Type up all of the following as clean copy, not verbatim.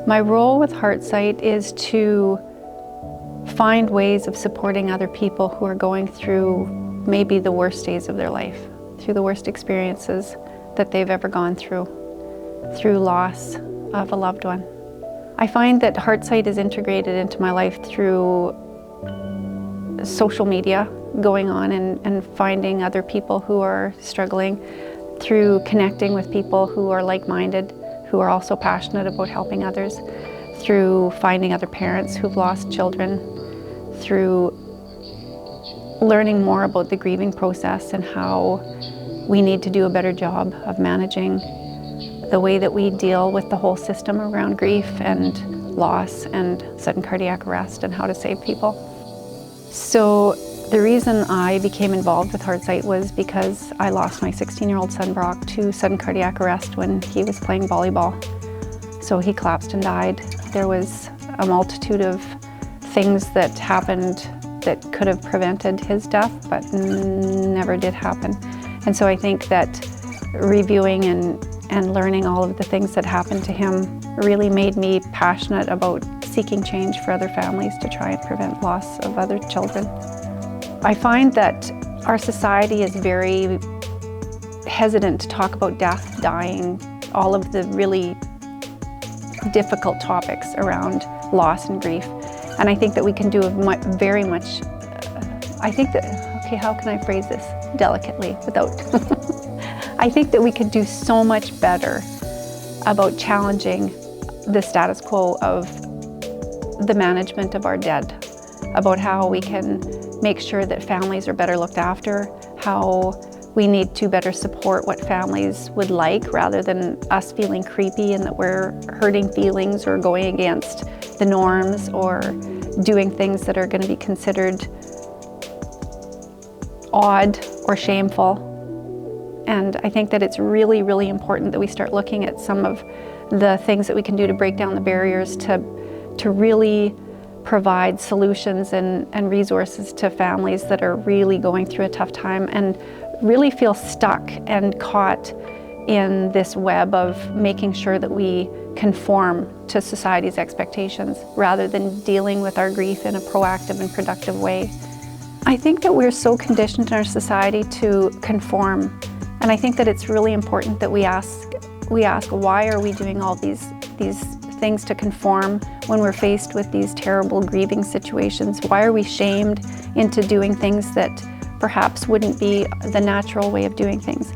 My role with Heartsight is to find ways of supporting other people who are going through maybe the worst days of their life, through the worst experiences that they've ever gone through loss of a loved one. I find that Heartsight is integrated into my life through social media, going on and finding other people who are struggling, through connecting with people who are like-minded, who are also passionate about helping others, through finding other parents who've lost children, through learning more about the grieving process and how we need to do a better job of managing the way that we deal with the whole system around grief and loss and sudden cardiac arrest and how to save people. So the reason I became involved with Heartsight was because I lost my 16-year-old son Brock to sudden cardiac arrest when he was playing volleyball. So he collapsed and died. There was a multitude of things that happened that could have prevented his death, but never did happen. And so I think that reviewing and learning all of the things that happened to him really made me passionate about seeking change for other families to try and prevent loss of other children. I find that our society is very hesitant to talk about death, dying, all of the really difficult topics around loss and grief. And I think that we can do very much, okay, how can I phrase this delicately without, I think that we could do so much better about challenging the status quo of the management of our dead, about how we can make sure that families are better looked after, how we need to better support what families would like rather than us feeling creepy and that we're hurting feelings or going against the norms or doing things that are going to be considered odd or shameful. And I think that it's really, really important that we start looking at some of the things that we can do to break down the barriers to really provide solutions and resources to families that are really going through a tough time and really feel stuck and caught in this web of making sure that we conform to society's expectations rather than dealing with our grief in a proactive and productive way. I think that we're so conditioned in our society to conform, and I think that it's really important that we ask why are we doing all these things to conform when we're faced with these terrible grieving situations? Why are we shamed into doing things that perhaps wouldn't be the natural way of doing things?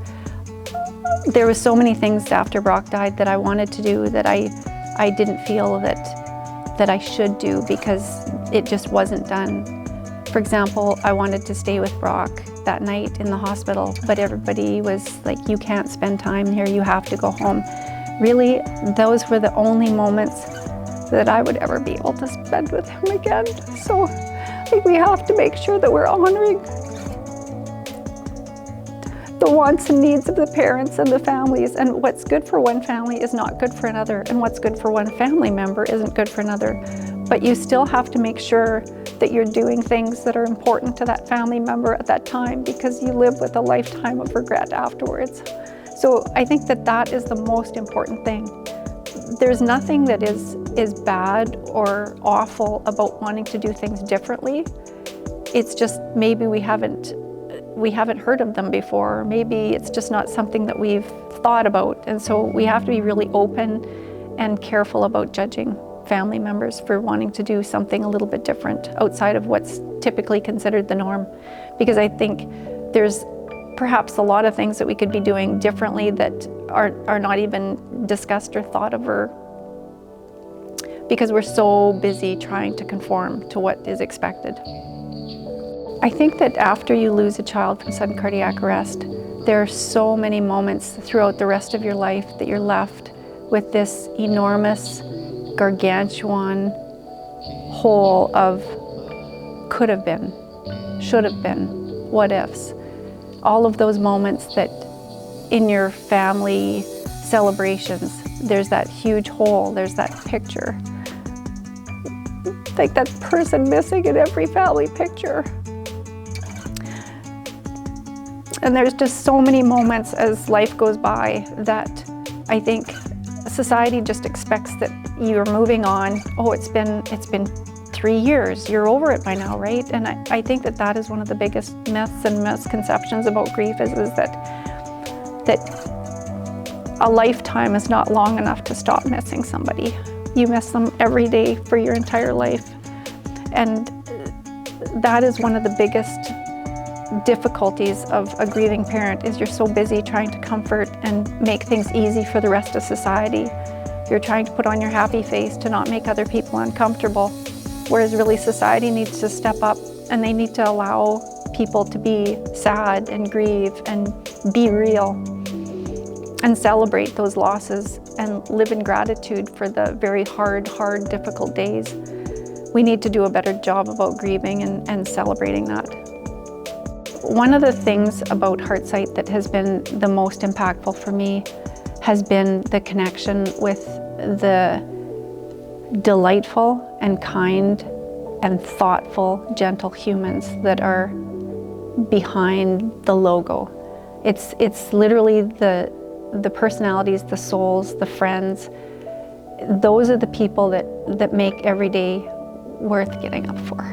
There was so many things after Brock died that I wanted to do that I didn't feel that I should do because it just wasn't done. For example, I wanted to stay with Brock that night in the hospital, but everybody was like, you can't spend time here, you have to go home. Really, those were the only moments that I would ever be able to spend with him again. So I think we have to make sure that we're honoring the wants and needs of the parents and the families, and what's good for one family is not good for another, and what's good for one family member isn't good for another. But you still have to make sure that you're doing things that are important to that family member at that time, because you live with a lifetime of regret afterwards. So I think that that is the most important thing. There's nothing that is bad or awful about wanting to do things differently. It's just maybe we haven't heard of them before. Maybe it's just not something that we've thought about. And so we have to be really open and careful about judging family members for wanting to do something a little bit different outside of what's typically considered the norm. Because I think there's perhaps a lot of things that we could be doing differently that are not even discussed or thought of, or because we're so busy trying to conform to what is expected. I think that after you lose a child from sudden cardiac arrest, there are so many moments throughout the rest of your life that you're left with this enormous, gargantuan hole of could have been, should have been, what ifs. All of those moments that in your family celebrations, there's that huge hole, there's that picture. Like that person missing in every family picture. And there's just so many moments as life goes by that I think society just expects that you're moving on. Oh, it's been 3 years, you're over it by now, right? And I think that is one of the biggest myths and misconceptions about grief is that a lifetime is not long enough to stop missing somebody. You miss them every day for your entire life. And that is one of the biggest difficulties of a grieving parent is you're so busy trying to comfort and make things easy for the rest of society. You're trying to put on your happy face to not make other people uncomfortable, whereas really society needs to step up and they need to allow people to be sad and grieve and be real and celebrate those losses and live in gratitude for the very hard, difficult days. We need to do a better job about grieving and celebrating that. One of the things about Heartsight that has been the most impactful for me has been the connection with the delightful and kind and thoughtful, gentle humans that are behind the logo. It's literally the personalities, the souls, the friends. Those are the people that make every day worth getting up for.